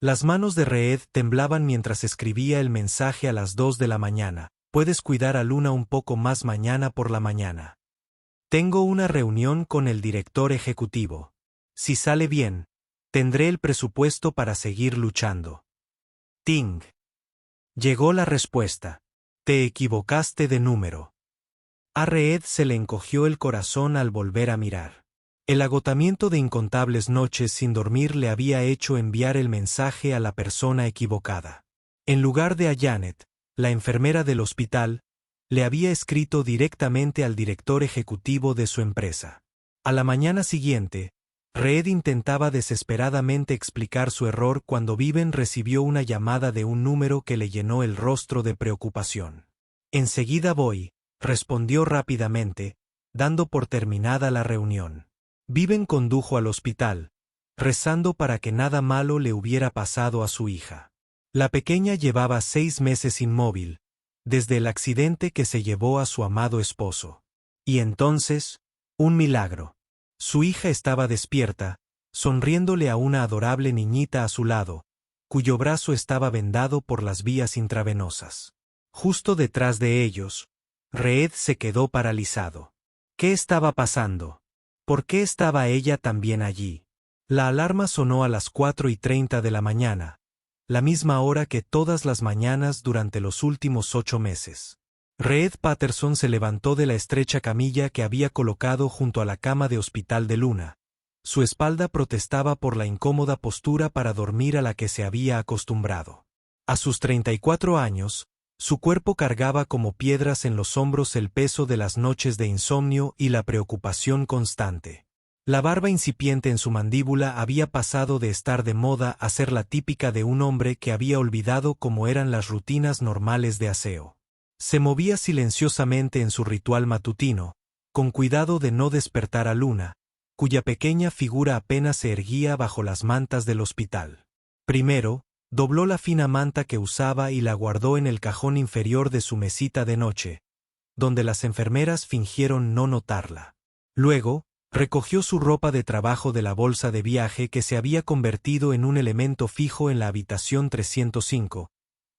Las manos de Reed temblaban mientras escribía el mensaje a las 2 de la mañana. Puedes cuidar a Luna un poco más mañana por la mañana. Tengo una reunión con el director ejecutivo. Si sale bien, tendré el presupuesto para seguir luchando. Ting. Llegó la respuesta. Te equivocaste de número. A Reed se le encogió el corazón al volver a mirar. El agotamiento de incontables noches sin dormir le había hecho enviar el mensaje a la persona equivocada. En lugar de a Janet, la enfermera del hospital, le había escrito directamente al director ejecutivo de su empresa. A la mañana siguiente, Reed intentaba desesperadamente explicar su error cuando Viven recibió una llamada de un número que le llenó el rostro de preocupación. Enseguida voy, respondió rápidamente, dando por terminada la reunión. Viven condujo al hospital, rezando para que nada malo le hubiera pasado a su hija. La pequeña llevaba 6 meses inmóvil, desde el accidente que se llevó a su amado esposo. Y entonces, un milagro. Su hija estaba despierta, sonriéndole a una adorable niñita a su lado, cuyo brazo estaba vendado por las vías intravenosas. Justo detrás de ellos, Reed se quedó paralizado. ¿Qué estaba pasando? ¿Por qué estaba ella también allí? La alarma sonó a las 4:30 de la mañana, la misma hora que todas las mañanas durante los últimos 8 meses. Reed Patterson se levantó de la estrecha camilla que había colocado junto a la cama de hospital de Luna. Su espalda protestaba por la incómoda postura para dormir a la que se había acostumbrado. A sus 34 años, su cuerpo cargaba como piedras en los hombros el peso de las noches de insomnio y la preocupación constante. La barba incipiente en su mandíbula había pasado de estar de moda a ser la típica de un hombre que había olvidado cómo eran las rutinas normales de aseo. Se movía silenciosamente en su ritual matutino, con cuidado de no despertar a Luna, cuya pequeña figura apenas se erguía bajo las mantas del hospital. Primero, dobló la fina manta que usaba y la guardó en el cajón inferior de su mesita de noche, donde las enfermeras fingieron no notarla. Luego, recogió su ropa de trabajo de la bolsa de viaje que se había convertido en un elemento fijo en la habitación 305,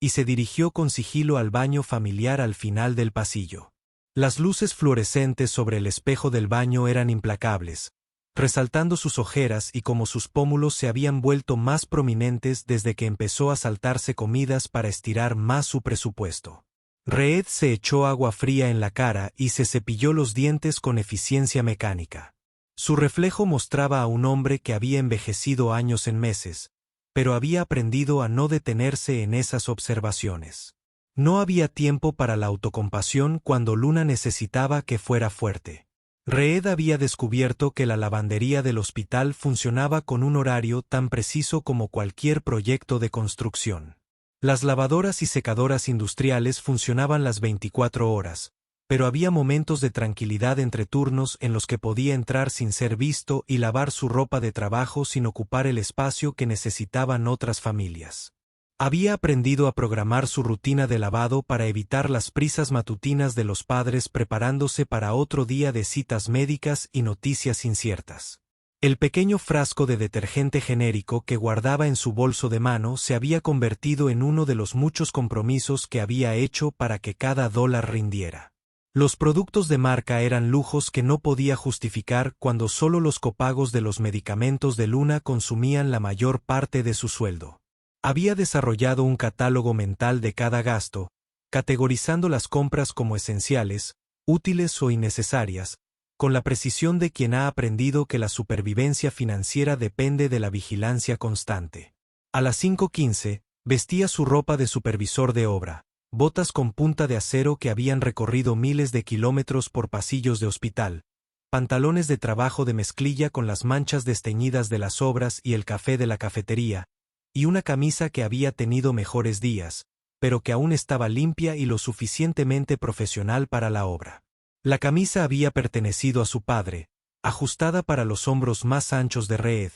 y se dirigió con sigilo al baño familiar al final del pasillo. Las luces fluorescentes sobre el espejo del baño eran implacables, resaltando sus ojeras y como sus pómulos se habían vuelto más prominentes desde que empezó a saltarse comidas para estirar más su presupuesto. Reed se echó agua fría en la cara y se cepilló los dientes con eficiencia mecánica. Su reflejo mostraba a un hombre que había envejecido años en meses, pero había aprendido a no detenerse en esas observaciones. No había tiempo para la autocompasión cuando Luna necesitaba que fuera fuerte. Reed había descubierto que la lavandería del hospital funcionaba con un horario tan preciso como cualquier proyecto de construcción. Las lavadoras y secadoras industriales funcionaban las 24 horas, pero había momentos de tranquilidad entre turnos en los que podía entrar sin ser visto y lavar su ropa de trabajo sin ocupar el espacio que necesitaban otras familias. Había aprendido a programar su rutina de lavado para evitar las prisas matutinas de los padres preparándose para otro día de citas médicas y noticias inciertas. El pequeño frasco de detergente genérico que guardaba en su bolso de mano se había convertido en uno de los muchos compromisos que había hecho para que cada dólar rindiera. Los productos de marca eran lujos que no podía justificar cuando solo los copagos de los medicamentos de Luna consumían la mayor parte de su sueldo. Había desarrollado un catálogo mental de cada gasto, categorizando las compras como esenciales, útiles o innecesarias, con la precisión de quien ha aprendido que la supervivencia financiera depende de la vigilancia constante. A las 5:15, vestía su ropa de supervisor de obra, botas con punta de acero que habían recorrido miles de kilómetros por pasillos de hospital, pantalones de trabajo de mezclilla con las manchas desteñidas de las obras y el café de la cafetería, y una camisa que había tenido mejores días, pero que aún estaba limpia y lo suficientemente profesional para la obra. La camisa había pertenecido a su padre, ajustada para los hombros más anchos de Reed,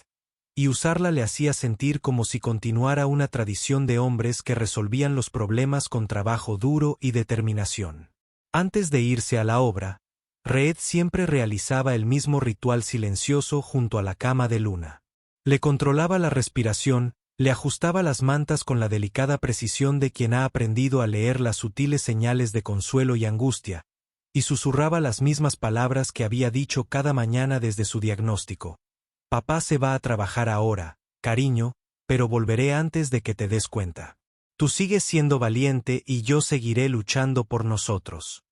y usarla le hacía sentir como si continuara una tradición de hombres que resolvían los problemas con trabajo duro y determinación. Antes de irse a la obra, Reed siempre realizaba el mismo ritual silencioso junto a la cama de Luna. Le controlaba la respiración, Le ajustaba las mantas con la delicada precisión de quien ha aprendido a leer las sutiles señales de consuelo y angustia, y susurraba las mismas palabras que había dicho cada mañana desde su diagnóstico. Papá se va a trabajar ahora, cariño, pero volveré antes de que te des cuenta. Tú sigues siendo valiente y yo seguiré luchando por nosotros.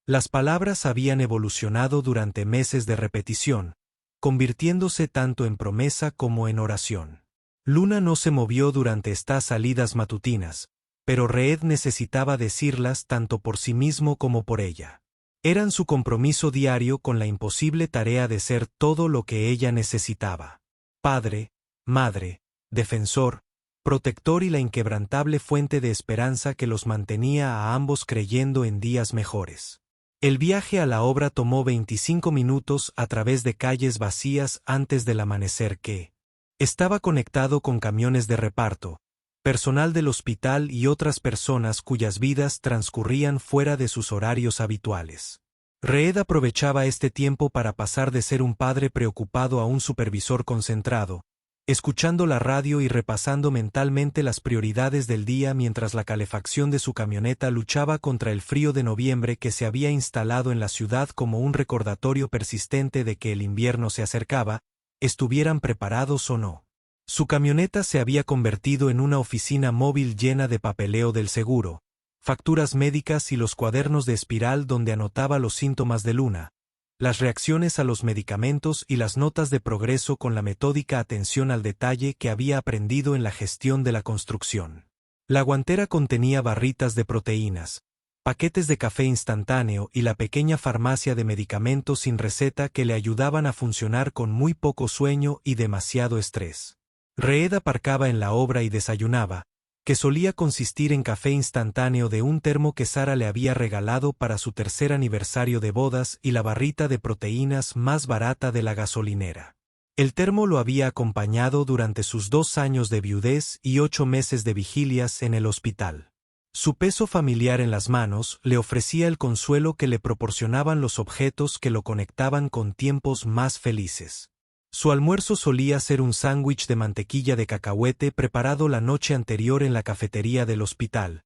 Las palabras habían evolucionado durante meses de repetición, convirtiéndose tanto en promesa como en oración. Luna no se movió durante estas salidas matutinas, pero Reed necesitaba decirlas tanto por sí mismo como por ella. Eran su compromiso diario con la imposible tarea de ser todo lo que ella necesitaba. Padre, madre, defensor, protector y la inquebrantable fuente de esperanza que los mantenía a ambos creyendo en días mejores. El viaje a la obra tomó 25 minutos a través de calles vacías antes del amanecer que estaba conectado con camiones de reparto, personal del hospital y otras personas cuyas vidas transcurrían fuera de sus horarios habituales. Reed aprovechaba este tiempo para pasar de ser un padre preocupado a un supervisor concentrado, escuchando la radio y repasando mentalmente las prioridades del día mientras la calefacción de su camioneta luchaba contra el frío de noviembre que se había instalado en la ciudad como un recordatorio persistente de que el invierno se acercaba, estuvieran preparados o no. Su camioneta se había convertido en una oficina móvil llena de papeleo del seguro, facturas médicas y los cuadernos de espiral donde anotaba los síntomas de Luna, las reacciones a los medicamentos y las notas de progreso con la metódica atención al detalle que había aprendido en la gestión de la construcción. La guantera contenía barritas de proteínas, paquetes de café instantáneo y la pequeña farmacia de medicamentos sin receta que le ayudaban a funcionar con muy poco sueño y demasiado estrés. Reed aparcaba en la obra y desayunaba, que solía consistir en café instantáneo de un termo que Sara le había regalado para su tercer aniversario de bodas y la barrita de proteínas más barata de la gasolinera. El termo lo había acompañado durante sus 2 años de viudez y 8 meses de vigilias en el hospital. Su peso familiar en las manos le ofrecía el consuelo que le proporcionaban los objetos que lo conectaban con tiempos más felices. Su almuerzo solía ser un sándwich de mantequilla de cacahuete preparado la noche anterior en la cafetería del hospital,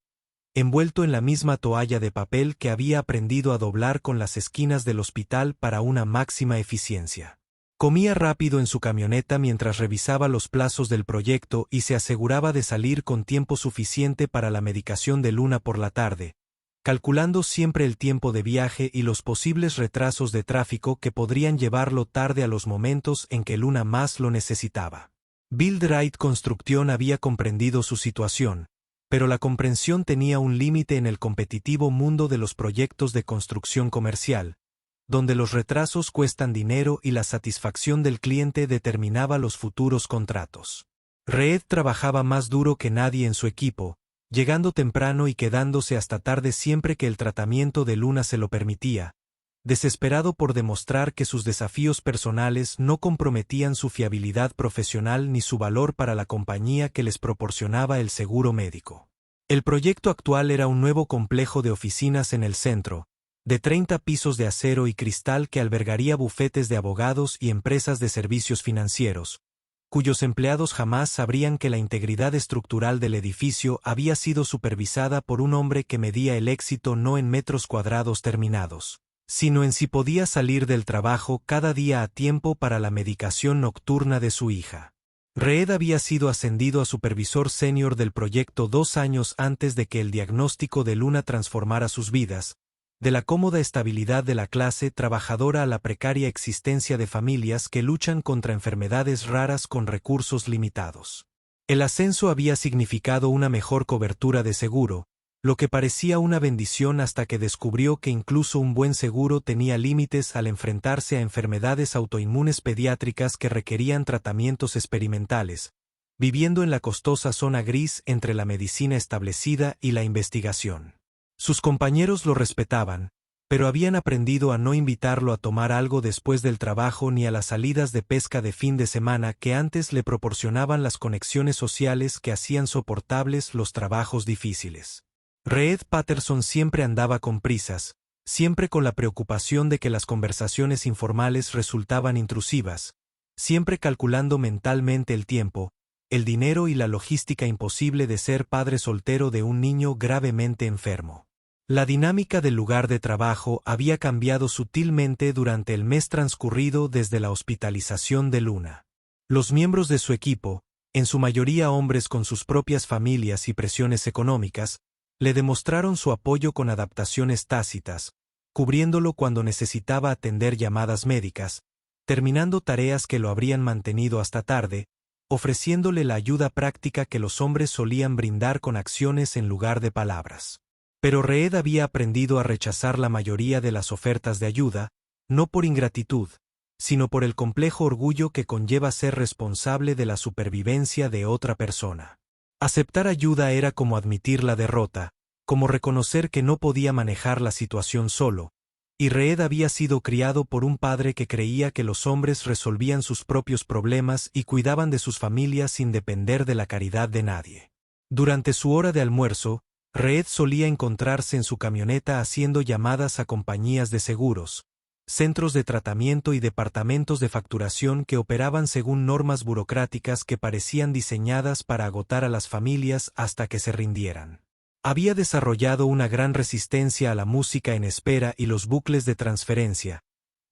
envuelto en la misma toalla de papel que había aprendido a doblar con las esquinas del hospital para una máxima eficiencia. Comía rápido en su camioneta mientras revisaba los plazos del proyecto y se aseguraba de salir con tiempo suficiente para la medicación de Luna por la tarde, calculando siempre el tiempo de viaje y los posibles retrasos de tráfico que podrían llevarlo tarde a los momentos en que Luna más lo necesitaba. Build Right Construction había comprendido su situación, pero la comprensión tenía un límite en el competitivo mundo de los proyectos de construcción comercial, donde los retrasos cuestan dinero y la satisfacción del cliente determinaba los futuros contratos. Reed trabajaba más duro que nadie en su equipo, llegando temprano y quedándose hasta tarde siempre que el tratamiento de Luna se lo permitía, desesperado por demostrar que sus desafíos personales no comprometían su fiabilidad profesional ni su valor para la compañía que les proporcionaba el seguro médico. El proyecto actual era un nuevo complejo de oficinas en el centro, de 30 pisos de acero y cristal que albergaría bufetes de abogados y empresas de servicios financieros, cuyos empleados jamás sabrían que la integridad estructural del edificio había sido supervisada por un hombre que medía el éxito no en metros cuadrados terminados, sino en si podía salir del trabajo cada día a tiempo para la medicación nocturna de su hija. Reed había sido ascendido a supervisor senior del proyecto 2 años antes de que el diagnóstico de Luna transformara sus vidas, de la cómoda estabilidad de la clase trabajadora a la precaria existencia de familias que luchan contra enfermedades raras con recursos limitados. El ascenso había significado una mejor cobertura de seguro, lo que parecía una bendición hasta que descubrió que incluso un buen seguro tenía límites al enfrentarse a enfermedades autoinmunes pediátricas que requerían tratamientos experimentales, viviendo en la costosa zona gris entre la medicina establecida y la investigación. Sus compañeros lo respetaban, pero habían aprendido a no invitarlo a tomar algo después del trabajo ni a las salidas de pesca de fin de semana que antes le proporcionaban las conexiones sociales que hacían soportables los trabajos difíciles. Reed Patterson siempre andaba con prisas, siempre con la preocupación de que las conversaciones informales resultaban intrusivas, siempre calculando mentalmente el tiempo, el dinero y la logística imposible de ser padre soltero de un niño gravemente enfermo. La dinámica del lugar de trabajo había cambiado sutilmente durante el mes transcurrido desde la hospitalización de Luna. Los miembros de su equipo, en su mayoría hombres con sus propias familias y presiones económicas, le demostraron su apoyo con adaptaciones tácitas, cubriéndolo cuando necesitaba atender llamadas médicas, terminando tareas que lo habrían mantenido hasta tarde, ofreciéndole la ayuda práctica que los hombres solían brindar con acciones en lugar de palabras. Pero Reed había aprendido a rechazar la mayoría de las ofertas de ayuda, no por ingratitud, sino por el complejo orgullo que conlleva ser responsable de la supervivencia de otra persona. Aceptar ayuda era como admitir la derrota, como reconocer que no podía manejar la situación solo, y Reed había sido criado por un padre que creía que los hombres resolvían sus propios problemas y cuidaban de sus familias sin depender de la caridad de nadie. Durante su hora de almuerzo, Reed solía encontrarse en su camioneta haciendo llamadas a compañías de seguros, centros de tratamiento y departamentos de facturación que operaban según normas burocráticas que parecían diseñadas para agotar a las familias hasta que se rindieran. Había desarrollado una gran resistencia a la música en espera y los bucles de transferencia,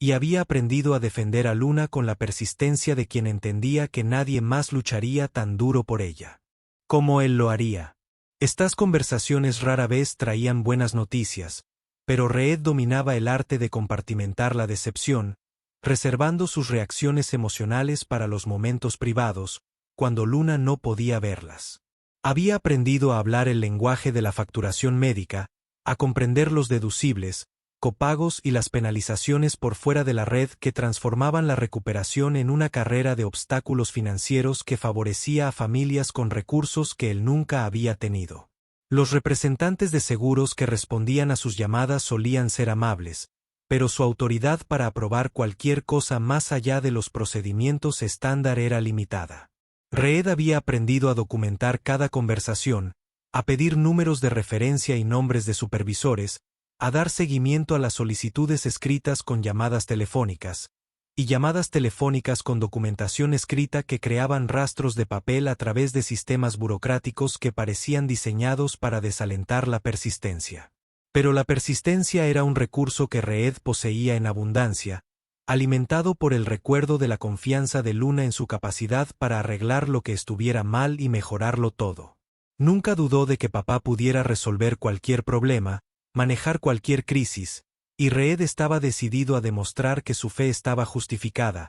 y había aprendido a defender a Luna con la persistencia de quien entendía que nadie más lucharía tan duro por ella como él lo haría. Estas conversaciones rara vez traían buenas noticias, pero Reed dominaba el arte de compartimentar la decepción, reservando sus reacciones emocionales para los momentos privados, cuando Luna no podía verlas. Había aprendido a hablar el lenguaje de la facturación médica, a comprender los deducibles, copagos y las penalizaciones por fuera de la red que transformaban la recuperación en una carrera de obstáculos financieros que favorecía a familias con recursos que él nunca había tenido. Los representantes de seguros que respondían a sus llamadas solían ser amables, pero su autoridad para aprobar cualquier cosa más allá de los procedimientos estándar era limitada. Reed había aprendido a documentar cada conversación, a pedir números de referencia y nombres de supervisores, a dar seguimiento a las solicitudes escritas con llamadas telefónicas, y llamadas telefónicas con documentación escrita que creaban rastros de papel a través de sistemas burocráticos que parecían diseñados para desalentar la persistencia. Pero la persistencia era un recurso que Reed poseía en abundancia, alimentado por el recuerdo de la confianza de Luna en su capacidad para arreglar lo que estuviera mal y mejorarlo todo. Nunca dudó de que papá pudiera resolver cualquier problema, manejar cualquier crisis, y Reed estaba decidido a demostrar que su fe estaba justificada,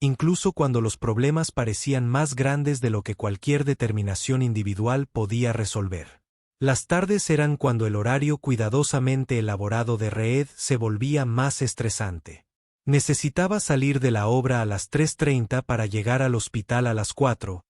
incluso cuando los problemas parecían más grandes de lo que cualquier determinación individual podía resolver. Las tardes eran cuando el horario cuidadosamente elaborado de Reed se volvía más estresante. Necesitaba salir de la obra a las 3:30 para llegar al hospital a las 4,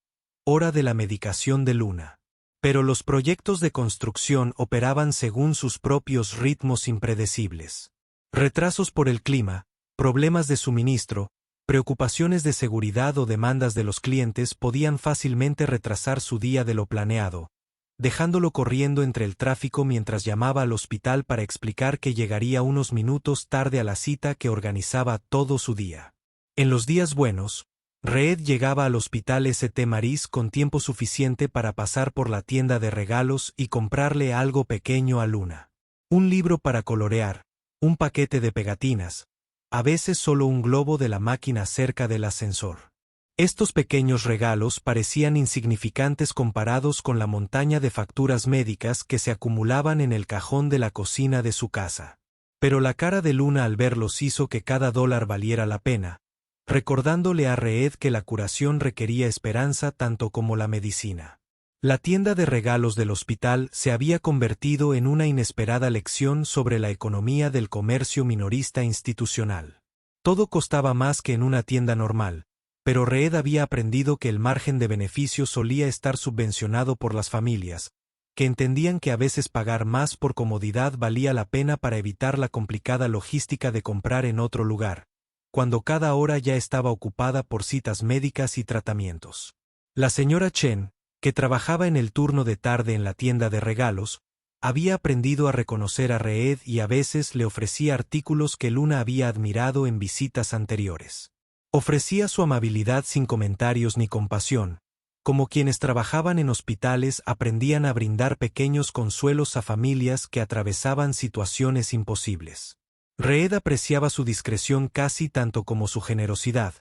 hora de la medicación de Luna. Pero los proyectos de construcción operaban según sus propios ritmos impredecibles. Retrasos por el clima, problemas de suministro, preocupaciones de seguridad o demandas de los clientes podían fácilmente retrasar su día de lo planeado, dejándolo corriendo entre el tráfico mientras llamaba al hospital para explicar que llegaría unos minutos tarde a la cita que organizaba todo su día. En los días buenos, Reed llegaba al hospital St. Mary's con tiempo suficiente para pasar por la tienda de regalos y comprarle algo pequeño a Luna. Un libro para colorear, un paquete de pegatinas, a veces solo un globo de la máquina cerca del ascensor. Estos pequeños regalos parecían insignificantes comparados con la montaña de facturas médicas que se acumulaban en el cajón de la cocina de su casa. Pero la cara de Luna al verlos hizo que cada dólar valiera la pena, recordándole a Reed que la curación requería esperanza tanto como la medicina. La tienda de regalos del hospital se había convertido en una inesperada lección sobre la economía del comercio minorista institucional. Todo costaba más que en una tienda normal, pero Reed había aprendido que el margen de beneficio solía estar subvencionado por las familias, que entendían que a veces pagar más por comodidad valía la pena para evitar la complicada logística de comprar en otro lugar, cuando cada hora ya estaba ocupada por citas médicas y tratamientos. La señora Chen, que trabajaba en el turno de tarde en la tienda de regalos, había aprendido a reconocer a Reed y a veces le ofrecía artículos que Luna había admirado en visitas anteriores. Ofrecía su amabilidad sin comentarios ni compasión, Como quienes trabajaban en hospitales aprendían a brindar pequeños consuelos a familias que atravesaban situaciones imposibles. Reed apreciaba su discreción casi tanto como su generosidad,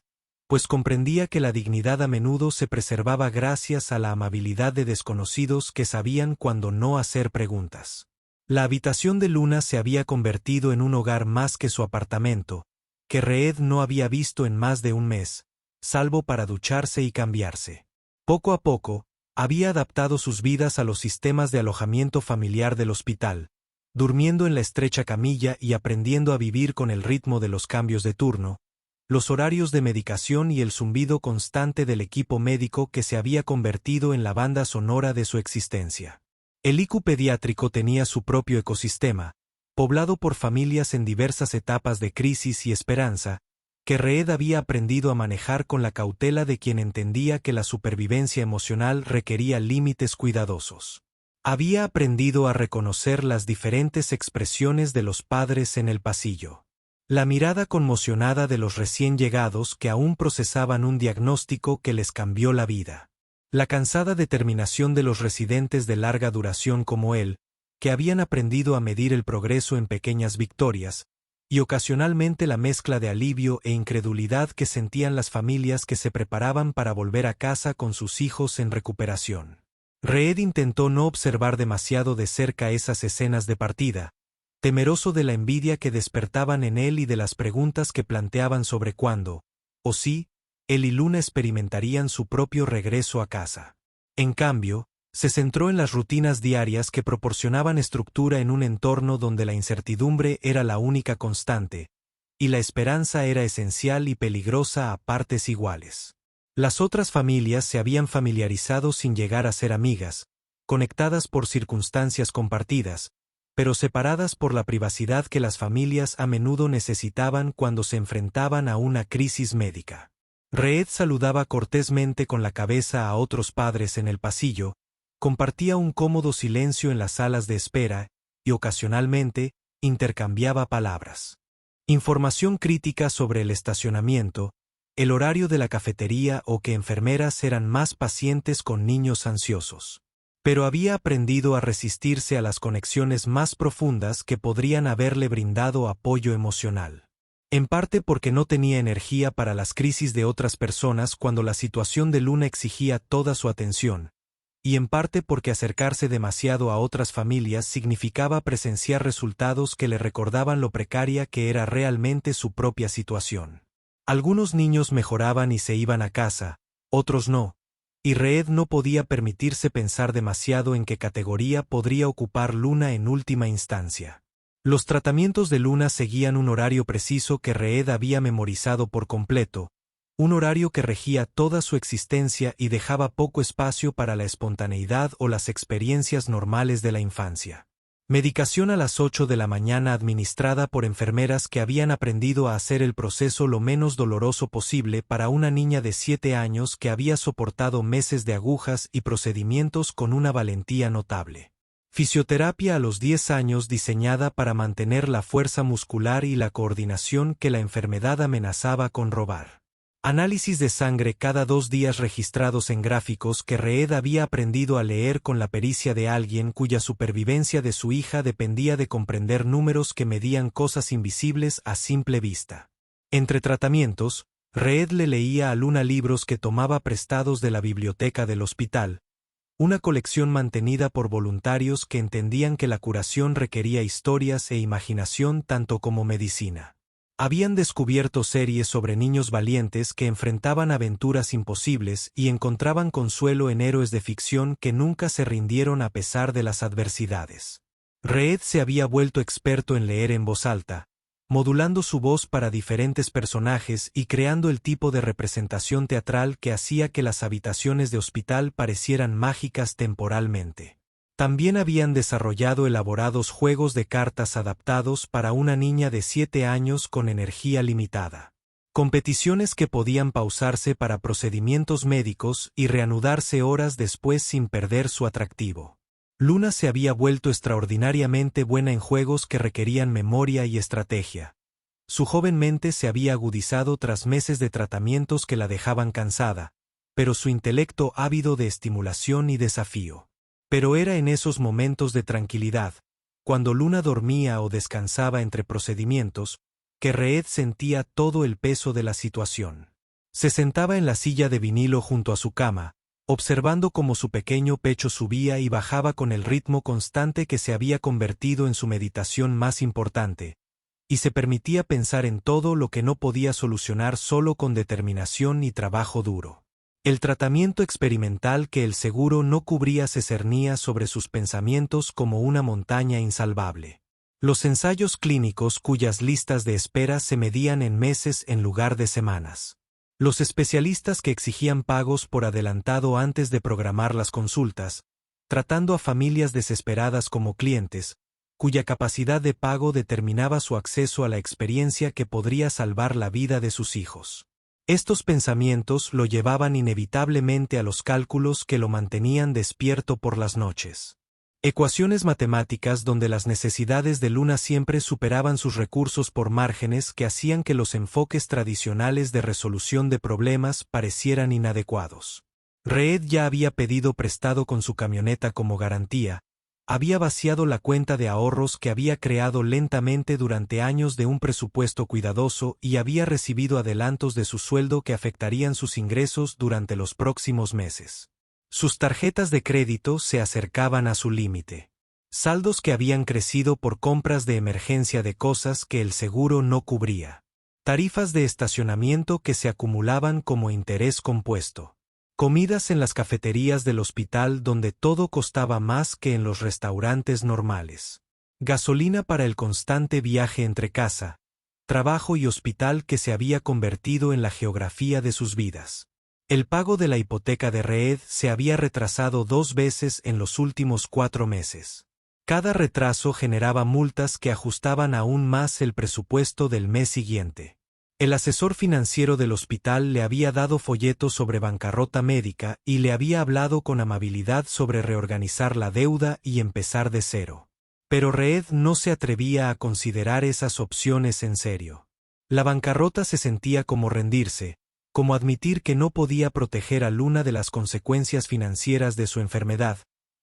pues comprendía que la dignidad a menudo se preservaba gracias a la amabilidad de desconocidos que sabían cuándo no hacer preguntas. La habitación de Luna se había convertido en un hogar más que su apartamento, que Reed no había visto en más de un mes, salvo para ducharse y cambiarse. Poco a poco, había adaptado sus vidas a los sistemas de alojamiento familiar del hospital, durmiendo en la estrecha camilla y aprendiendo a vivir con el ritmo de los cambios de turno, los horarios de medicación y el zumbido constante del equipo médico que se había convertido en la banda sonora de su existencia. El ICU pediátrico tenía su propio ecosistema, poblado por familias en diversas etapas de crisis y esperanza, que Reed había aprendido a manejar con la cautela de quien entendía que la supervivencia emocional requería límites cuidadosos. Había aprendido a reconocer las diferentes expresiones de los padres en el pasillo. La mirada conmocionada de los recién llegados que aún procesaban un diagnóstico que les cambió la vida. La cansada determinación de los residentes de larga duración como él, que habían aprendido a medir el progreso en pequeñas victorias, y ocasionalmente la mezcla de alivio e incredulidad que sentían las familias que se preparaban para volver a casa con sus hijos en recuperación. Reed intentó no observar demasiado de cerca esas escenas de partida, temeroso de la envidia que despertaban en él y de las preguntas que planteaban sobre cuándo, o si, él y Luna experimentarían su propio regreso a casa. En cambio, se centró en las rutinas diarias que proporcionaban estructura en un entorno donde la incertidumbre era la única constante, y la esperanza era esencial y peligrosa a partes iguales. Las otras familias se habían familiarizado sin llegar a ser amigas, conectadas por circunstancias compartidas, pero separadas por la privacidad que las familias a menudo necesitaban cuando se enfrentaban a una crisis médica. Reed saludaba cortésmente con la cabeza a otros padres en el pasillo, compartía un cómodo silencio en las salas de espera y ocasionalmente intercambiaba palabras. Información crítica sobre el estacionamiento, el horario de la cafetería o que enfermeras eran más pacientes con niños ansiosos. Pero había aprendido a resistirse a las conexiones más profundas que podrían haberle brindado apoyo emocional. En parte porque no tenía energía para las crisis de otras personas cuando la situación de Luna exigía toda su atención, y en parte porque acercarse demasiado a otras familias significaba presenciar resultados que le recordaban lo precaria que era realmente su propia situación. Algunos niños mejoraban y se iban a casa, otros no, y Reed no podía permitirse pensar demasiado en qué categoría podría ocupar Luna en última instancia. Los tratamientos de Luna seguían un horario preciso que Reed había memorizado por completo, un horario que regía toda su existencia y dejaba poco espacio para la espontaneidad o las experiencias normales de la infancia. Medicación a las 8 de la mañana administrada por enfermeras que habían aprendido a hacer el proceso lo menos doloroso posible para una niña de 7 años que había soportado meses de agujas y procedimientos con una valentía notable. Fisioterapia a los 10 años diseñada para mantener la fuerza muscular y la coordinación que la enfermedad amenazaba con robar. Análisis de sangre cada 2 días registrados en gráficos que Reed había aprendido a leer con la pericia de alguien cuya supervivencia de su hija dependía de comprender números que medían cosas invisibles a simple vista. Entre tratamientos, Reed le leía a Luna libros que tomaba prestados de la biblioteca del hospital, una colección mantenida por voluntarios que entendían que la curación requería historias e imaginación tanto como medicina. Habían descubierto series sobre niños valientes que enfrentaban aventuras imposibles y encontraban consuelo en héroes de ficción que nunca se rindieron a pesar de las adversidades. Reed se había vuelto experto en leer en voz alta, modulando su voz para diferentes personajes y creando el tipo de representación teatral que hacía que las habitaciones de hospital parecieran mágicas temporalmente. También habían desarrollado elaborados juegos de cartas adaptados para una niña de 7 años con energía limitada. Competiciones que podían pausarse para procedimientos médicos y reanudarse horas después sin perder su atractivo. Luna se había vuelto extraordinariamente buena en juegos que requerían memoria y estrategia. Su joven mente se había agudizado tras meses de tratamientos que la dejaban cansada, pero su intelecto ávido de estimulación y desafío. Pero era en esos momentos de tranquilidad, cuando Luna dormía o descansaba entre procedimientos, que Reed sentía todo el peso de la situación. Se sentaba en la silla de vinilo junto a su cama, observando cómo su pequeño pecho subía y bajaba con el ritmo constante que se había convertido en su meditación más importante, y se permitía pensar en todo lo que no podía solucionar solo con determinación y trabajo duro. El tratamiento experimental que el seguro no cubría se cernía sobre sus pensamientos como una montaña insalvable. Los ensayos clínicos cuyas listas de espera se medían en meses en lugar de semanas. Los especialistas que exigían pagos por adelantado antes de programar las consultas, tratando a familias desesperadas como clientes, cuya capacidad de pago determinaba su acceso a la experiencia que podría salvar la vida de sus hijos. Estos pensamientos lo llevaban inevitablemente a los cálculos que lo mantenían despierto por las noches. Ecuaciones matemáticas donde las necesidades de Luna siempre superaban sus recursos por márgenes que hacían que los enfoques tradicionales de resolución de problemas parecieran inadecuados. Reed ya había pedido prestado con su camioneta como garantía, había vaciado la cuenta de ahorros que había creado lentamente durante años de un presupuesto cuidadoso y había recibido adelantos de su sueldo que afectarían sus ingresos durante los próximos meses. Sus tarjetas de crédito se acercaban a su límite. Saldos que habían crecido por compras de emergencia de cosas que el seguro no cubría. Tarifas de estacionamiento que se acumulaban como interés compuesto. Comidas en las cafeterías del hospital donde todo costaba más que en los restaurantes normales. Gasolina para el constante viaje entre casa, trabajo y hospital que se había convertido en la geografía de sus vidas. El pago de la hipoteca de Reed se había retrasado 2 veces en los últimos 4 meses. Cada retraso generaba multas que ajustaban aún más el presupuesto del mes siguiente. El asesor financiero del hospital le había dado folletos sobre bancarrota médica y le había hablado con amabilidad sobre reorganizar la deuda y empezar de cero. Pero Reed no se atrevía a considerar esas opciones en serio. La bancarrota se sentía como rendirse, como admitir que no podía proteger a Luna de las consecuencias financieras de su enfermedad,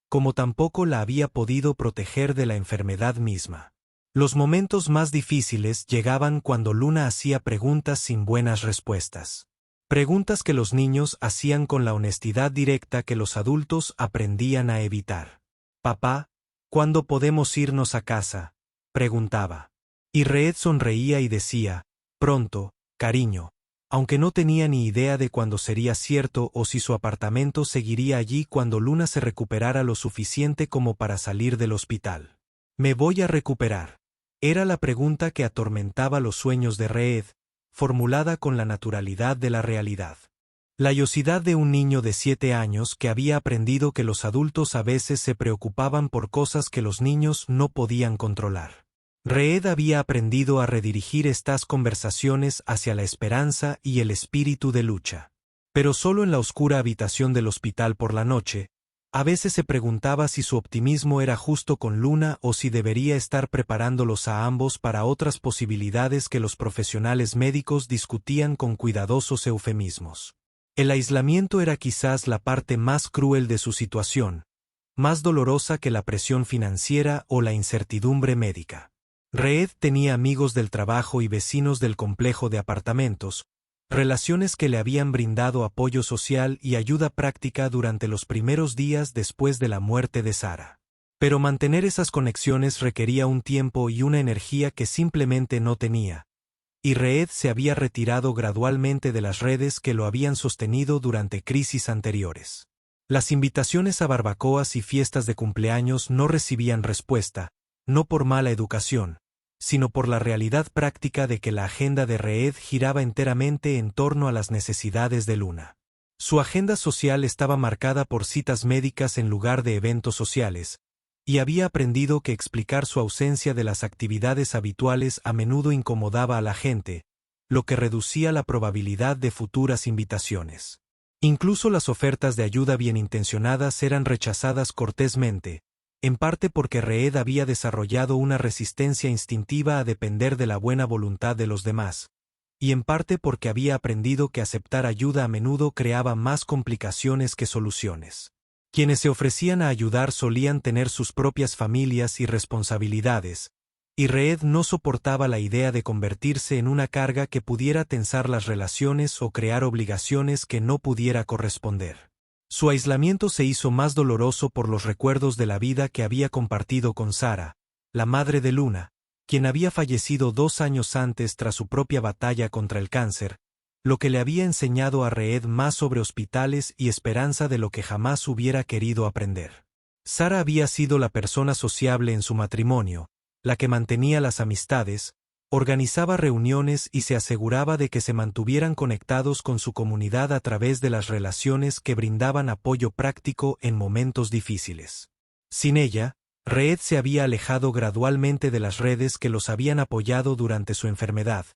como tampoco la había podido proteger de la enfermedad misma. Los momentos más difíciles llegaban cuando Luna hacía preguntas sin buenas respuestas. Preguntas que los niños hacían con la honestidad directa que los adultos aprendían a evitar. «Papá, ¿cuándo podemos irnos a casa?», preguntaba. Y Reed sonreía y decía, «Pronto, cariño», aunque no tenía ni idea de cuándo sería cierto o si su apartamento seguiría allí cuando Luna se recuperara lo suficiente como para salir del hospital. «¿Me voy a recuperar?», era la pregunta que atormentaba los sueños de Reed, formulada con la naturalidad de la realidad. La iosidad de un niño de 7 años que había aprendido que los adultos a veces se preocupaban por cosas que los niños no podían controlar. Reed había aprendido a redirigir estas conversaciones hacia la esperanza y el espíritu de lucha. Pero solo en la oscura habitación del hospital por la noche, a veces se preguntaba si su optimismo era justo con Luna o si debería estar preparándolos a ambos para otras posibilidades que los profesionales médicos discutían con cuidadosos eufemismos. El aislamiento era quizás la parte más cruel de su situación, más dolorosa que la presión financiera o la incertidumbre médica. Reed tenía amigos del trabajo y vecinos del complejo de apartamentos, relaciones que le habían brindado apoyo social y ayuda práctica durante los primeros días después de la muerte de Sarah. Pero mantener esas conexiones requería un tiempo y una energía que simplemente no tenía, y Reed se había retirado gradualmente de las redes que lo habían sostenido durante crisis anteriores. Las invitaciones a barbacoas y fiestas de cumpleaños no recibían respuesta, no por mala educación, sino por la realidad práctica de que la agenda de Reed giraba enteramente en torno a las necesidades de Luna. Su agenda social estaba marcada por citas médicas en lugar de eventos sociales, y había aprendido que explicar su ausencia de las actividades habituales a menudo incomodaba a la gente, lo que reducía la probabilidad de futuras invitaciones. Incluso las ofertas de ayuda bien intencionadas eran rechazadas cortésmente, en parte porque Reed había desarrollado una resistencia instintiva a depender de la buena voluntad de los demás, y en parte porque había aprendido que aceptar ayuda a menudo creaba más complicaciones que soluciones. Quienes se ofrecían a ayudar solían tener sus propias familias y responsabilidades, y Reed no soportaba la idea de convertirse en una carga que pudiera tensar las relaciones o crear obligaciones que no pudiera corresponder. Su aislamiento se hizo más doloroso por los recuerdos de la vida que había compartido con Sarah, la madre de Luna, quien había fallecido 2 años antes tras su propia batalla contra el cáncer, lo que le había enseñado a Reed más sobre hospitales y esperanza de lo que jamás hubiera querido aprender. Sarah había sido la persona sociable en su matrimonio, la que mantenía las amistades, organizaba reuniones y se aseguraba de que se mantuvieran conectados con su comunidad a través de las relaciones que brindaban apoyo práctico en momentos difíciles. Sin ella, Reed se había alejado gradualmente de las redes que los habían apoyado durante su enfermedad,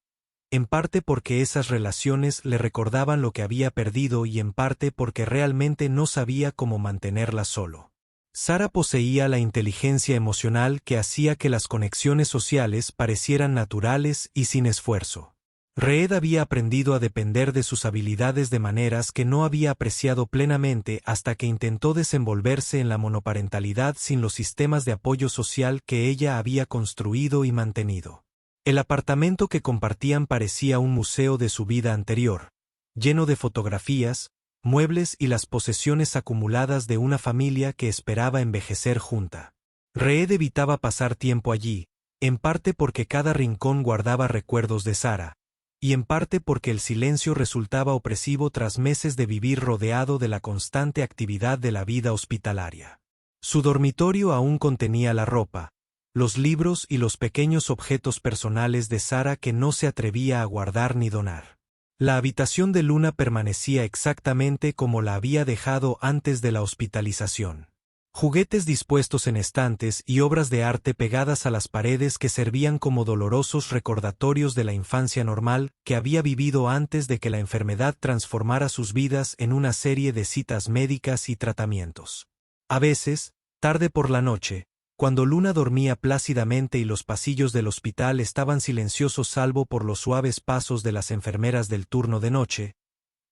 en parte porque esas relaciones le recordaban lo que había perdido y en parte porque realmente no sabía cómo mantenerlas solo. Sarah poseía la inteligencia emocional que hacía que las conexiones sociales parecieran naturales y sin esfuerzo. Reed había aprendido a depender de sus habilidades de maneras que no había apreciado plenamente hasta que intentó desenvolverse en la monoparentalidad sin los sistemas de apoyo social que ella había construido y mantenido. El apartamento que compartían parecía un museo de su vida anterior, lleno de fotografías, muebles y las posesiones acumuladas de una familia que esperaba envejecer junta. Reed evitaba pasar tiempo allí, en parte porque cada rincón guardaba recuerdos de Sarah, y en parte porque el silencio resultaba opresivo tras meses de vivir rodeado de la constante actividad de la vida hospitalaria. Su dormitorio aún contenía la ropa, los libros y los pequeños objetos personales de Sarah que no se atrevía a guardar ni donar. La habitación de Luna permanecía exactamente como la había dejado antes de la hospitalización. Juguetes dispuestos en estantes y obras de arte pegadas a las paredes que servían como dolorosos recordatorios de la infancia normal que había vivido antes de que la enfermedad transformara sus vidas en una serie de citas médicas y tratamientos. A veces, tarde por la noche, cuando Luna dormía plácidamente y los pasillos del hospital estaban silenciosos salvo por los suaves pasos de las enfermeras del turno de noche,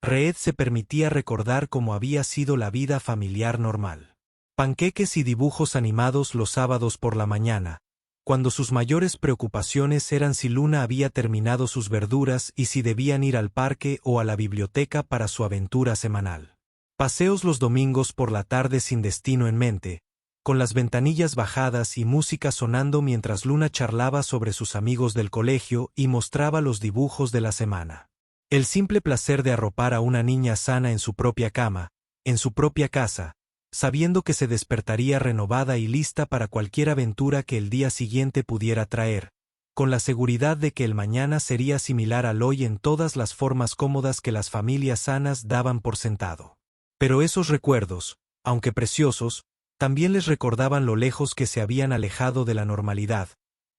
Reed se permitía recordar cómo había sido la vida familiar normal. Panqueques y dibujos animados los sábados por la mañana, cuando sus mayores preocupaciones eran si Luna había terminado sus verduras y si debían ir al parque o a la biblioteca para su aventura semanal. Paseos los domingos por la tarde sin destino en mente, con las ventanillas bajadas y música sonando mientras Luna charlaba sobre sus amigos del colegio y mostraba los dibujos de la semana. El simple placer de arropar a una niña sana en su propia cama, en su propia casa, sabiendo que se despertaría renovada y lista para cualquier aventura que el día siguiente pudiera traer, con la seguridad de que el mañana sería similar al hoy en todas las formas cómodas que las familias sanas daban por sentado. Pero esos recuerdos, aunque preciosos, también les recordaban lo lejos que se habían alejado de la normalidad,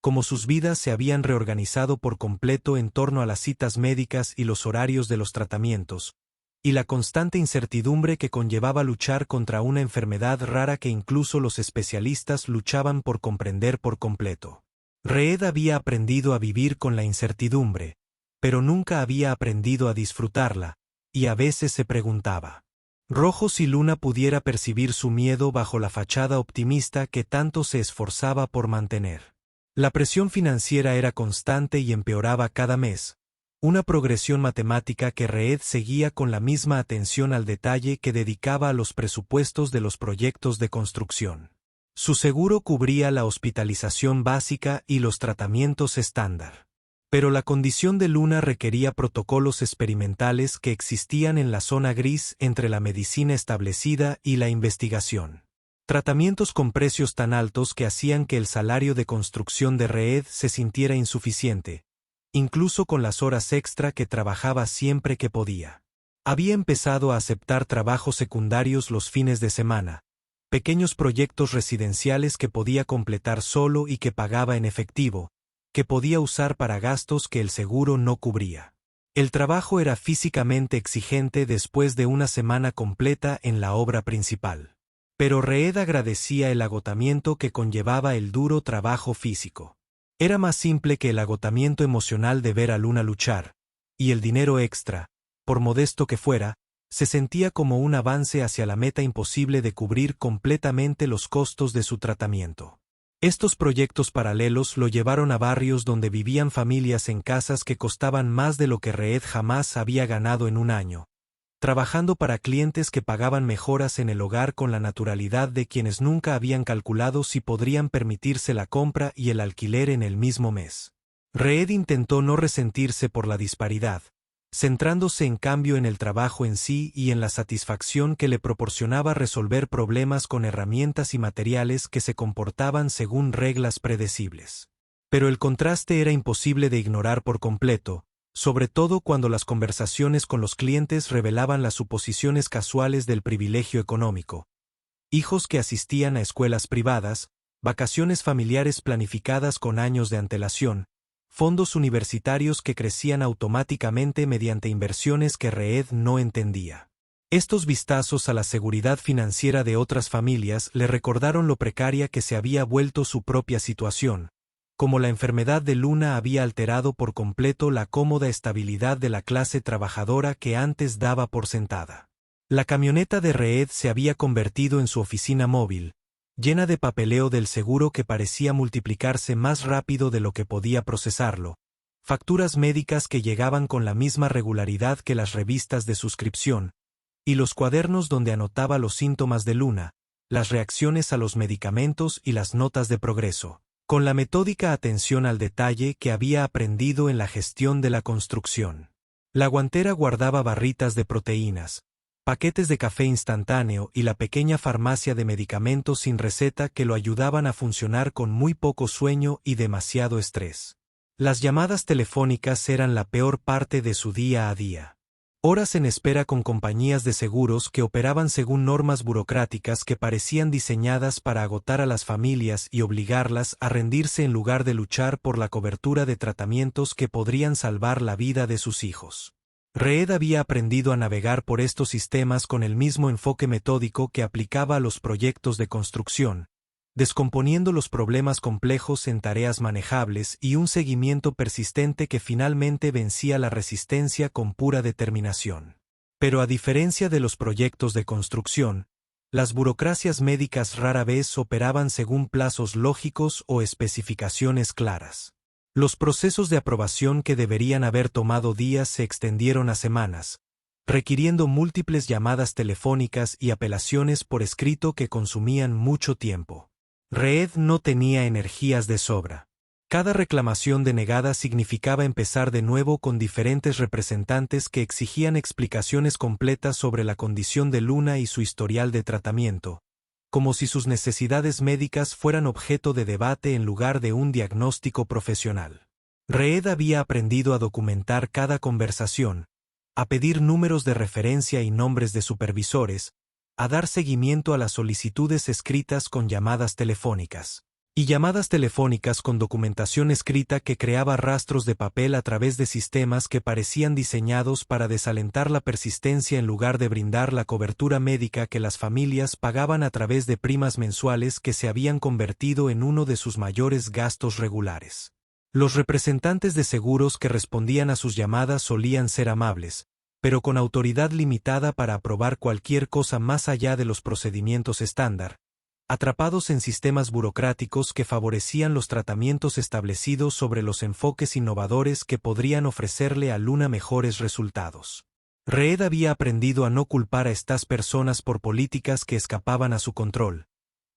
como sus vidas se habían reorganizado por completo en torno a las citas médicas y los horarios de los tratamientos, y la constante incertidumbre que conllevaba luchar contra una enfermedad rara que incluso los especialistas luchaban por comprender por completo. Reed había aprendido a vivir con la incertidumbre, pero nunca había aprendido a disfrutarla, y a veces se preguntaba. Rojo si Luna pudiera percibir su miedo bajo la fachada optimista que tanto se esforzaba por mantener. La presión financiera era constante y empeoraba cada mes, una progresión matemática que Reed seguía con la misma atención al detalle que dedicaba a los presupuestos de los proyectos de construcción. Su seguro cubría la hospitalización básica y los tratamientos estándar. Pero la condición de Luna requería protocolos experimentales que existían en la zona gris entre la medicina establecida y la investigación. Tratamientos con precios tan altos que hacían que el salario de construcción de Reed se sintiera insuficiente, incluso con las horas extra que trabajaba siempre que podía. Había empezado a aceptar trabajos secundarios los fines de semana, pequeños proyectos residenciales que podía completar solo y que pagaba en efectivo, que podía usar para gastos que el seguro no cubría. El trabajo era físicamente exigente después de una semana completa en la obra principal. Pero Reed agradecía el agotamiento que conllevaba el duro trabajo físico. Era más simple que el agotamiento emocional de ver a Luna luchar, y el dinero extra, por modesto que fuera, se sentía como un avance hacia la meta imposible de cubrir completamente los costos de su tratamiento. Estos proyectos paralelos lo llevaron a barrios donde vivían familias en casas que costaban más de lo que Reed jamás había ganado en un año, trabajando para clientes que pagaban mejoras en el hogar con la naturalidad de quienes nunca habían calculado si podrían permitirse la compra y el alquiler en el mismo mes. Reed intentó no resentirse por la disparidad, centrándose en cambio en el trabajo en sí y en la satisfacción que le proporcionaba resolver problemas con herramientas y materiales que se comportaban según reglas predecibles. Pero el contraste era imposible de ignorar por completo, sobre todo cuando las conversaciones con los clientes revelaban las suposiciones casuales del privilegio económico. Hijos que asistían a escuelas privadas, vacaciones familiares planificadas con años de antelación, fondos universitarios que crecían automáticamente mediante inversiones que Reed no entendía. Estos vistazos a la seguridad financiera de otras familias le recordaron lo precaria que se había vuelto su propia situación, como la enfermedad de Luna había alterado por completo la cómoda estabilidad de la clase trabajadora que antes daba por sentada. La camioneta de Reed se había convertido en su oficina móvil, llena de papeleo del seguro que parecía multiplicarse más rápido de lo que podía procesarlo, facturas médicas que llegaban con la misma regularidad que las revistas de suscripción, y los cuadernos donde anotaba los síntomas de Luna, las reacciones a los medicamentos y las notas de progreso, con la metódica atención al detalle que había aprendido en la gestión de la construcción. La guantera guardaba barritas de proteínas, paquetes de café instantáneo y la pequeña farmacia de medicamentos sin receta que lo ayudaban a funcionar con muy poco sueño y demasiado estrés. Las llamadas telefónicas eran la peor parte de su día a día. Horas en espera con compañías de seguros que operaban según normas burocráticas que parecían diseñadas para agotar a las familias y obligarlas a rendirse en lugar de luchar por la cobertura de tratamientos que podrían salvar la vida de sus hijos. Reed había aprendido a navegar por estos sistemas con el mismo enfoque metódico que aplicaba a los proyectos de construcción, descomponiendo los problemas complejos en tareas manejables y un seguimiento persistente que finalmente vencía la resistencia con pura determinación. Pero a diferencia de los proyectos de construcción, las burocracias médicas rara vez operaban según plazos lógicos o especificaciones claras. Los procesos de aprobación que deberían haber tomado días se extendieron a semanas, requiriendo múltiples llamadas telefónicas y apelaciones por escrito que consumían mucho tiempo. Reed no tenía energías de sobra. Cada reclamación denegada significaba empezar de nuevo con diferentes representantes que exigían explicaciones completas sobre la condición de Luna y su historial de tratamiento, como si sus necesidades médicas fueran objeto de debate en lugar de un diagnóstico profesional. Reed había aprendido a documentar cada conversación, a pedir números de referencia y nombres de supervisores, a dar seguimiento a las solicitudes escritas con llamadas telefónicas, y llamadas telefónicas con documentación escrita que creaba rastros de papel a través de sistemas que parecían diseñados para desalentar la persistencia en lugar de brindar la cobertura médica que las familias pagaban a través de primas mensuales que se habían convertido en uno de sus mayores gastos regulares. Los representantes de seguros que respondían a sus llamadas solían ser amables, pero con autoridad limitada para aprobar cualquier cosa más allá de los procedimientos estándar, atrapados en sistemas burocráticos que favorecían los tratamientos establecidos sobre los enfoques innovadores que podrían ofrecerle a Luna mejores resultados. Reed había aprendido a no culpar a estas personas por políticas que escapaban a su control,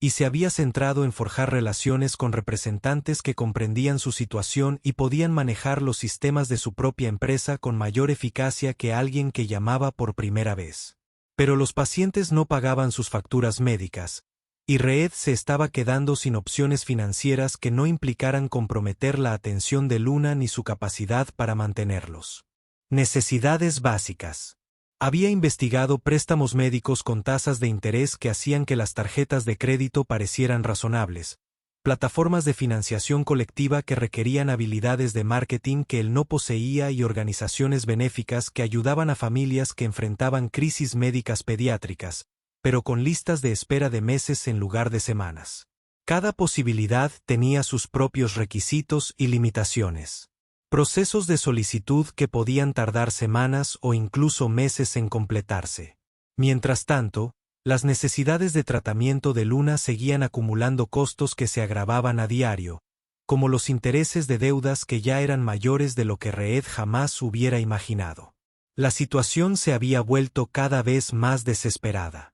y se había centrado en forjar relaciones con representantes que comprendían su situación y podían manejar los sistemas de su propia empresa con mayor eficacia que alguien que llamaba por primera vez. Pero los pacientes no pagaban sus facturas médicas, y Reed se estaba quedando sin opciones financieras que no implicaran comprometer la atención de Luna ni su capacidad para mantenerlos. Necesidades básicas. Había investigado préstamos médicos con tasas de interés que hacían que las tarjetas de crédito parecieran razonables, plataformas de financiación colectiva que requerían habilidades de marketing que él no poseía y organizaciones benéficas que ayudaban a familias que enfrentaban crisis médicas pediátricas, pero con listas de espera de meses en lugar de semanas. Cada posibilidad tenía sus propios requisitos y limitaciones. Procesos de solicitud que podían tardar semanas o incluso meses en completarse. Mientras tanto, las necesidades de tratamiento de Luna seguían acumulando costos que se agravaban a diario, como los intereses de deudas que ya eran mayores de lo que Reed jamás hubiera imaginado. La situación se había vuelto cada vez más desesperada.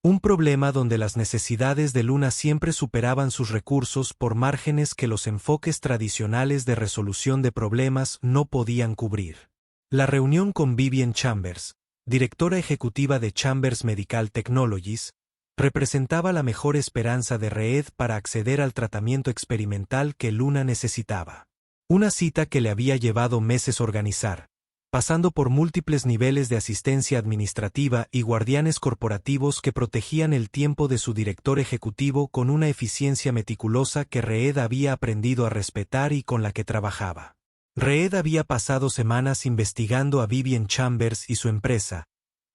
Un problema donde las necesidades de Luna siempre superaban sus recursos por márgenes que los enfoques tradicionales de resolución de problemas no podían cubrir. La reunión con Vivian Chambers, directora ejecutiva de Chambers Medical Technologies, representaba la mejor esperanza de Reed para acceder al tratamiento experimental que Luna necesitaba. Una cita que le había llevado meses organizar, pasando por múltiples niveles de asistencia administrativa y guardianes corporativos que protegían el tiempo de su director ejecutivo con una eficiencia meticulosa que Reed había aprendido a respetar y con la que trabajaba. Reed había pasado semanas investigando a Vivian Chambers y su empresa,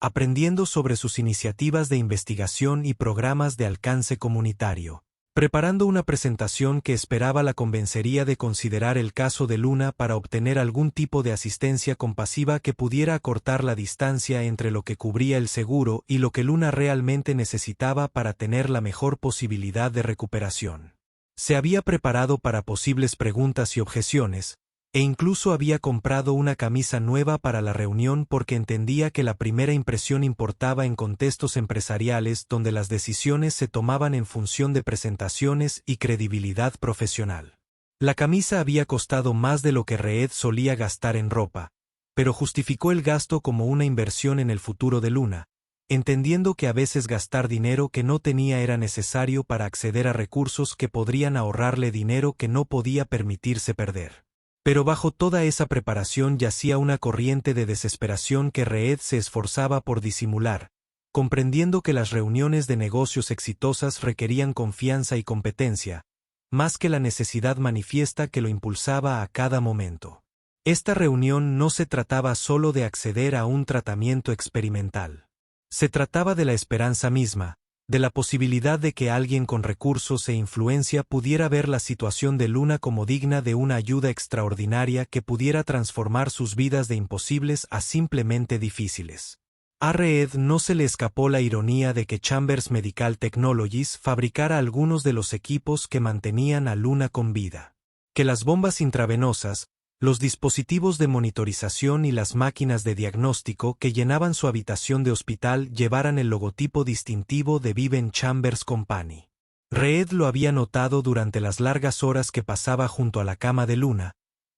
aprendiendo sobre sus iniciativas de investigación y programas de alcance comunitario, preparando una presentación que esperaba la convencería de considerar el caso de Luna para obtener algún tipo de asistencia compasiva que pudiera acortar la distancia entre lo que cubría el seguro y lo que Luna realmente necesitaba para tener la mejor posibilidad de recuperación. Se había preparado para posibles preguntas y objeciones, e incluso había comprado una camisa nueva para la reunión porque entendía que la primera impresión importaba en contextos empresariales donde las decisiones se tomaban en función de presentaciones y credibilidad profesional. La camisa había costado más de lo que Reed solía gastar en ropa, pero justificó el gasto como una inversión en el futuro de Luna, entendiendo que a veces gastar dinero que no tenía era necesario para acceder a recursos que podrían ahorrarle dinero que no podía permitirse perder. Pero bajo toda esa preparación yacía una corriente de desesperación que Reed se esforzaba por disimular, comprendiendo que las reuniones de negocios exitosas requerían confianza y competencia, más que la necesidad manifiesta que lo impulsaba a cada momento. Esta reunión no se trataba solo de acceder a un tratamiento experimental. Se trataba de la esperanza misma, de la posibilidad de que alguien con recursos e influencia pudiera ver la situación de Luna como digna de una ayuda extraordinaria que pudiera transformar sus vidas de imposibles a simplemente difíciles. A Reed no se le escapó la ironía de que Chambers Medical Technologies fabricara algunos de los equipos que mantenían a Luna con vida. Que las bombas intravenosas, los dispositivos de monitorización y las máquinas de diagnóstico que llenaban su habitación de hospital llevaran el logotipo distintivo de Vivian Chambers Company. Reed lo había notado durante las largas horas que pasaba junto a la cama de Luna,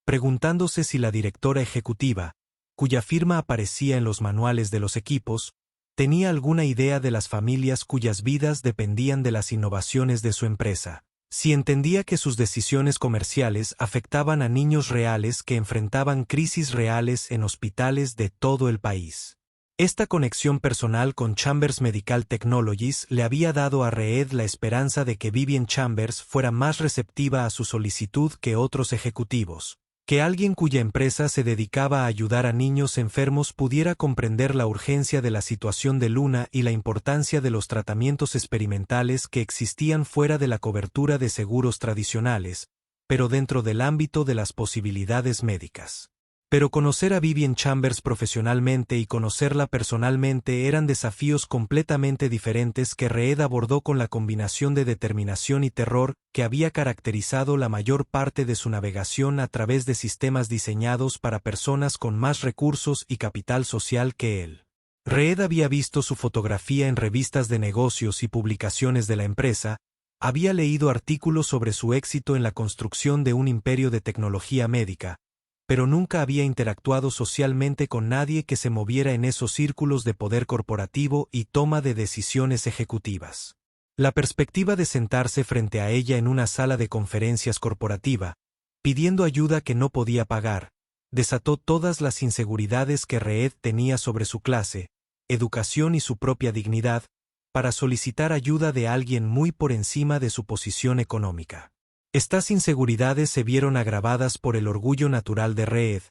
preguntándose si la directora ejecutiva, cuya firma aparecía en los manuales de los equipos, tenía alguna idea de las familias cuyas vidas dependían de las innovaciones de su empresa. Si entendía que sus decisiones comerciales afectaban a niños reales que enfrentaban crisis reales en hospitales de todo el país. Esta conexión personal con Chambers Medical Technologies le había dado a Reed la esperanza de que Vivian Chambers fuera más receptiva a su solicitud que otros ejecutivos, que alguien cuya empresa se dedicaba a ayudar a niños enfermos pudiera comprender la urgencia de la situación de Luna y la importancia de los tratamientos experimentales que existían fuera de la cobertura de seguros tradicionales, pero dentro del ámbito de las posibilidades médicas. Pero conocer a Vivian Chambers profesionalmente y conocerla personalmente eran desafíos completamente diferentes que Reed abordó con la combinación de determinación y terror que había caracterizado la mayor parte de su navegación a través de sistemas diseñados para personas con más recursos y capital social que él. Reed había visto su fotografía en revistas de negocios y publicaciones de la empresa, había leído artículos sobre su éxito en la construcción de un imperio de tecnología médica, pero nunca había interactuado socialmente con nadie que se moviera en esos círculos de poder corporativo y toma de decisiones ejecutivas. La perspectiva de sentarse frente a ella en una sala de conferencias corporativa, pidiendo ayuda que no podía pagar, desató todas las inseguridades que Reed tenía sobre su clase, educación y su propia dignidad, para solicitar ayuda de alguien muy por encima de su posición económica. Estas inseguridades se vieron agravadas por el orgullo natural de Reed,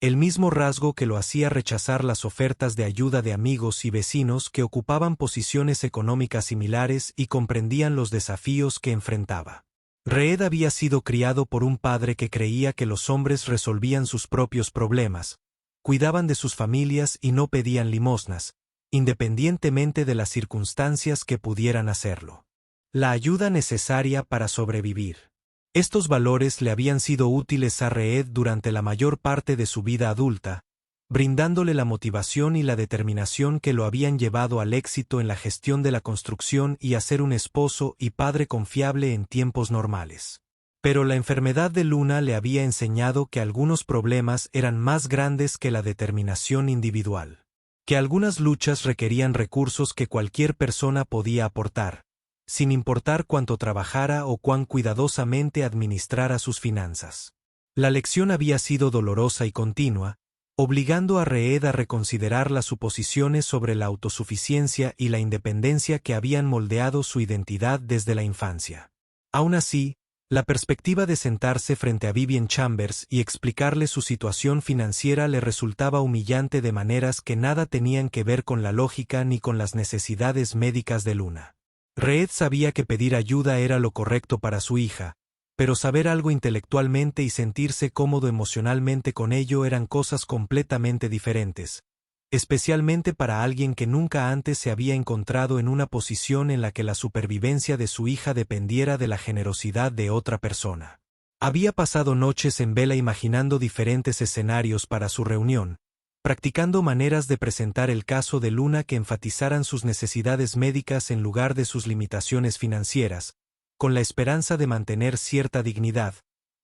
el mismo rasgo que lo hacía rechazar las ofertas de ayuda de amigos y vecinos que ocupaban posiciones económicas similares y comprendían los desafíos que enfrentaba. Reed había sido criado por un padre que creía que los hombres resolvían sus propios problemas, cuidaban de sus familias y no pedían limosnas, independientemente de las circunstancias que pudieran hacerlo. La ayuda necesaria para sobrevivir. Estos valores le habían sido útiles a Reed durante la mayor parte de su vida adulta, brindándole la motivación y la determinación que lo habían llevado al éxito en la gestión de la construcción y a ser un esposo y padre confiable en tiempos normales. Pero la enfermedad de Luna le había enseñado que algunos problemas eran más grandes que la determinación individual, que algunas luchas requerían recursos que cualquier persona podía aportar, sin importar cuánto trabajara o cuán cuidadosamente administrara sus finanzas. La lección había sido dolorosa y continua, obligando a Reed a reconsiderar las suposiciones sobre la autosuficiencia y la independencia que habían moldeado su identidad desde la infancia. Aún así, la perspectiva de sentarse frente a Vivian Chambers y explicarle su situación financiera le resultaba humillante de maneras que nada tenían que ver con la lógica ni con las necesidades médicas de Luna. Reed sabía que pedir ayuda era lo correcto para su hija, pero saber algo intelectualmente y sentirse cómodo emocionalmente con ello eran cosas completamente diferentes, especialmente para alguien que nunca antes se había encontrado en una posición en la que la supervivencia de su hija dependiera de la generosidad de otra persona. Había pasado noches en vela imaginando diferentes escenarios para su reunión, practicando maneras de presentar el caso de Luna que enfatizaran sus necesidades médicas en lugar de sus limitaciones financieras, con la esperanza de mantener cierta dignidad,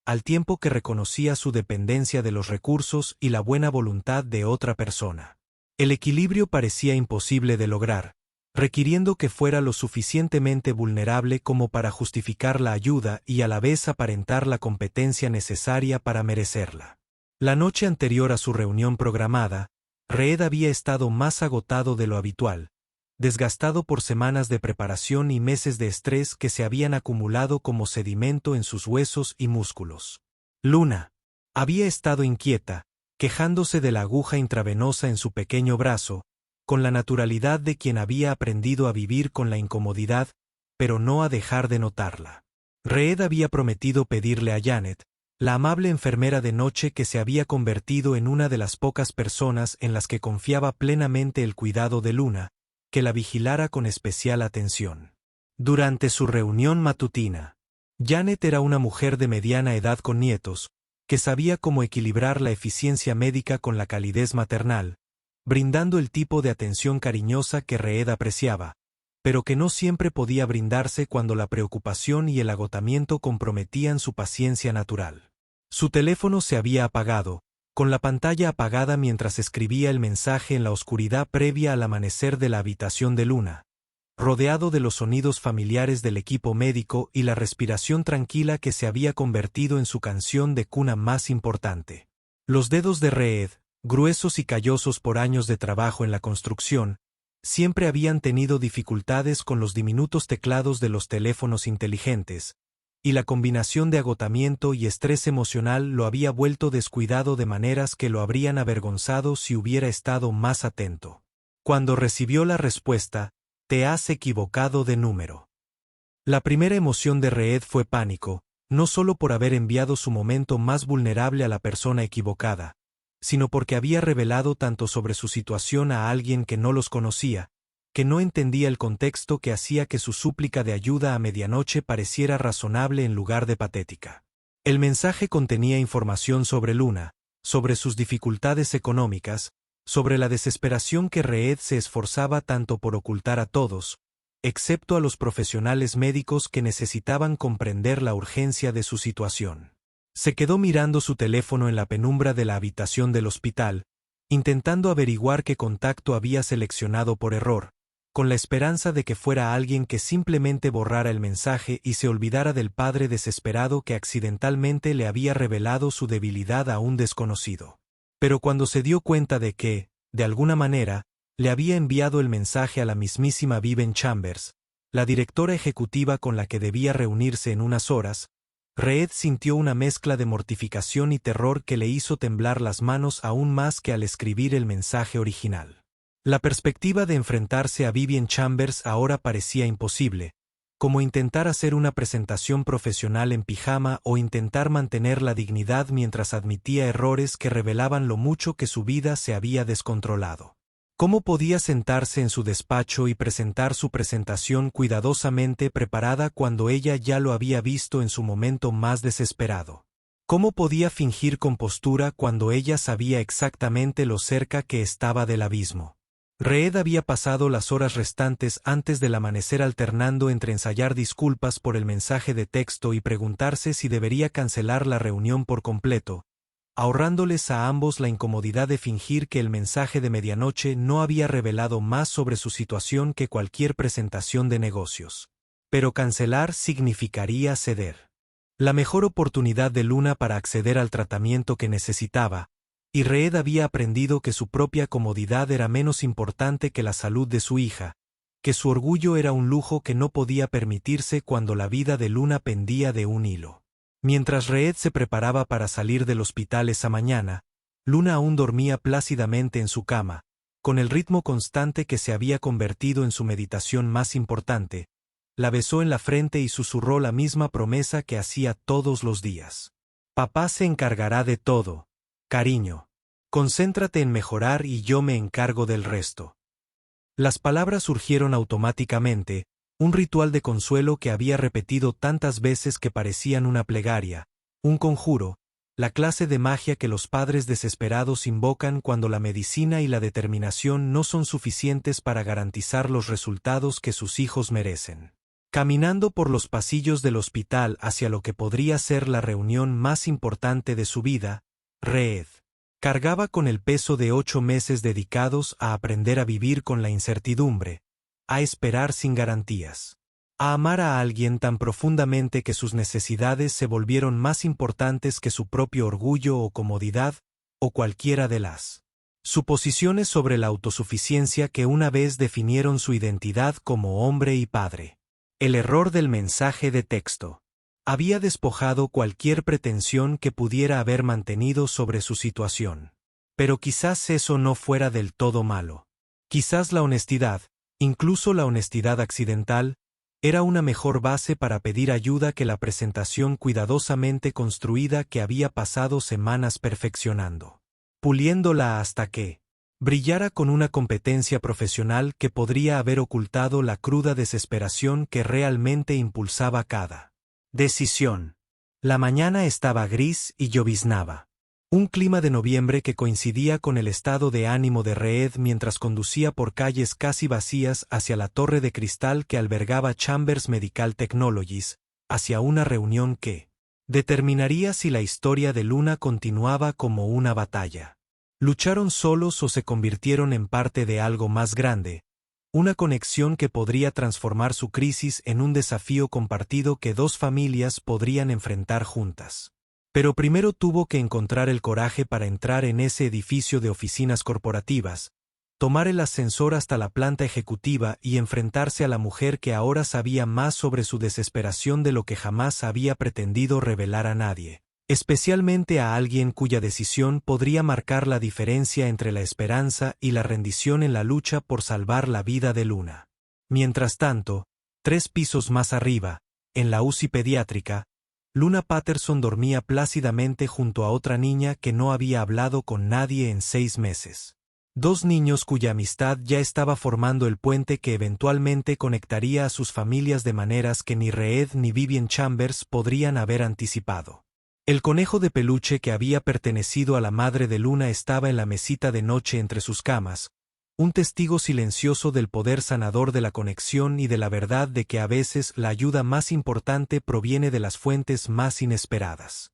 al tiempo que reconocía su dependencia de los recursos y la buena voluntad de otra persona. El equilibrio parecía imposible de lograr, requiriendo que fuera lo suficientemente vulnerable como para justificar la ayuda y a la vez aparentar la competencia necesaria para merecerla. La noche anterior a su reunión programada, Reed había estado más agotado de lo habitual, desgastado por semanas de preparación y meses de estrés que se habían acumulado como sedimento en sus huesos y músculos. Luna había estado inquieta, quejándose de la aguja intravenosa en su pequeño brazo, con la naturalidad de quien había aprendido a vivir con la incomodidad, pero no a dejar de notarla. Reed había prometido pedirle a Janet, la amable enfermera de noche que se había convertido en una de las pocas personas en las que confiaba plenamente el cuidado de Luna, que la vigilara con especial atención. Durante su reunión matutina, Janet era una mujer de mediana edad con nietos, que sabía cómo equilibrar la eficiencia médica con la calidez maternal, brindando el tipo de atención cariñosa que Reed apreciaba, pero que no siempre podía brindarse cuando la preocupación y el agotamiento comprometían su paciencia natural. Su teléfono se había apagado, con la pantalla apagada mientras escribía el mensaje en la oscuridad previa al amanecer de la habitación de Luna, rodeado de los sonidos familiares del equipo médico y la respiración tranquila que se había convertido en su canción de cuna más importante. Los dedos de Reed, gruesos y callosos por años de trabajo en la construcción, siempre habían tenido dificultades con los diminutos teclados de los teléfonos inteligentes, y la combinación de agotamiento y estrés emocional lo había vuelto descuidado de maneras que lo habrían avergonzado si hubiera estado más atento. Cuando recibió la respuesta, "Te has equivocado de número". La primera emoción de Reed fue pánico, no solo por haber enviado su momento más vulnerable a la persona equivocada, sino porque había revelado tanto sobre su situación a alguien que no los conocía, que no entendía el contexto que hacía que su súplica de ayuda a medianoche pareciera razonable en lugar de patética. El mensaje contenía información sobre Luna, sobre sus dificultades económicas, sobre la desesperación que Reed se esforzaba tanto por ocultar a todos, excepto a los profesionales médicos que necesitaban comprender la urgencia de su situación. Se quedó mirando su teléfono en la penumbra de la habitación del hospital, intentando averiguar qué contacto había seleccionado por error, con la esperanza de que fuera alguien que simplemente borrara el mensaje y se olvidara del padre desesperado que accidentalmente le había revelado su debilidad a un desconocido. Pero cuando se dio cuenta de que, de alguna manera, le había enviado el mensaje a la mismísima Vivian Chambers, la directora ejecutiva con la que debía reunirse en unas horas, Reed sintió una mezcla de mortificación y terror que le hizo temblar las manos aún más que al escribir el mensaje original. La perspectiva de enfrentarse a Vivian Chambers ahora parecía imposible, como intentar hacer una presentación profesional en pijama o intentar mantener la dignidad mientras admitía errores que revelaban lo mucho que su vida se había descontrolado. ¿Cómo podía sentarse en su despacho y presentar su presentación cuidadosamente preparada cuando ella ya lo había visto en su momento más desesperado? ¿Cómo podía fingir compostura cuando ella sabía exactamente lo cerca que estaba del abismo? Reed había pasado las horas restantes antes del amanecer alternando entre ensayar disculpas por el mensaje de texto y preguntarse si debería cancelar la reunión por completo, ahorrándoles a ambos la incomodidad de fingir que el mensaje de medianoche no había revelado más sobre su situación que cualquier presentación de negocios. Pero cancelar significaría ceder. La mejor oportunidad de Luna para acceder al tratamiento que necesitaba, y Reed había aprendido que su propia comodidad era menos importante que la salud de su hija, que su orgullo era un lujo que no podía permitirse cuando la vida de Luna pendía de un hilo. Mientras Reed se preparaba para salir del hospital esa mañana, Luna aún dormía plácidamente en su cama, con el ritmo constante que se había convertido en su meditación más importante. La besó en la frente y susurró la misma promesa que hacía todos los días. Papá se encargará de todo, cariño. Concéntrate en mejorar y yo me encargo del resto. Las palabras surgieron automáticamente, un ritual de consuelo que había repetido tantas veces que parecían una plegaria, un conjuro, la clase de magia que los padres desesperados invocan cuando la medicina y la determinación no son suficientes para garantizar los resultados que sus hijos merecen. Caminando por los pasillos del hospital hacia lo que podría ser la reunión más importante de su vida, Reed cargaba con el peso de 8 meses dedicados a aprender a vivir con la incertidumbre, a esperar sin garantías, a amar a alguien tan profundamente que sus necesidades se volvieron más importantes que su propio orgullo o comodidad, o cualquiera de las suposiciones sobre la autosuficiencia que una vez definieron su identidad como hombre y padre. El error del mensaje de texto había despojado cualquier pretensión que pudiera haber mantenido sobre su situación. Pero quizás eso no fuera del todo malo. Quizás la honestidad, incluso la honestidad accidental, era una mejor base para pedir ayuda que la presentación cuidadosamente construida que había pasado semanas perfeccionando, puliéndola hasta que brillara con una competencia profesional que podría haber ocultado la cruda desesperación que realmente impulsaba cada decisión. La mañana estaba gris y lloviznaba. Un clima de noviembre que coincidía con el estado de ánimo de Reed mientras conducía por calles casi vacías hacia la torre de cristal que albergaba Chambers Medical Technologies, hacia una reunión que determinaría si la historia de Luna continuaba como una batalla. ¿Lucharon solos o se convirtieron en parte de algo más grande? Una conexión que podría transformar su crisis en un desafío compartido que dos familias podrían enfrentar juntas. Pero primero tuvo que encontrar el coraje para entrar en ese edificio de oficinas corporativas, tomar el ascensor hasta la planta ejecutiva y enfrentarse a la mujer que ahora sabía más sobre su desesperación de lo que jamás había pretendido revelar a nadie, especialmente a alguien cuya decisión podría marcar la diferencia entre la esperanza y la rendición en la lucha por salvar la vida de Luna. Mientras tanto, 3 pisos más arriba, en la UCI pediátrica, Luna Patterson dormía plácidamente junto a otra niña que no había hablado con nadie en 6 meses. 2 niños cuya amistad ya estaba formando el puente que eventualmente conectaría a sus familias de maneras que ni Reed ni Vivian Chambers podrían haber anticipado. El conejo de peluche que había pertenecido a la madre de Luna estaba en la mesita de noche entre sus camas, un testigo silencioso del poder sanador de la conexión y de la verdad de que a veces la ayuda más importante proviene de las fuentes más inesperadas.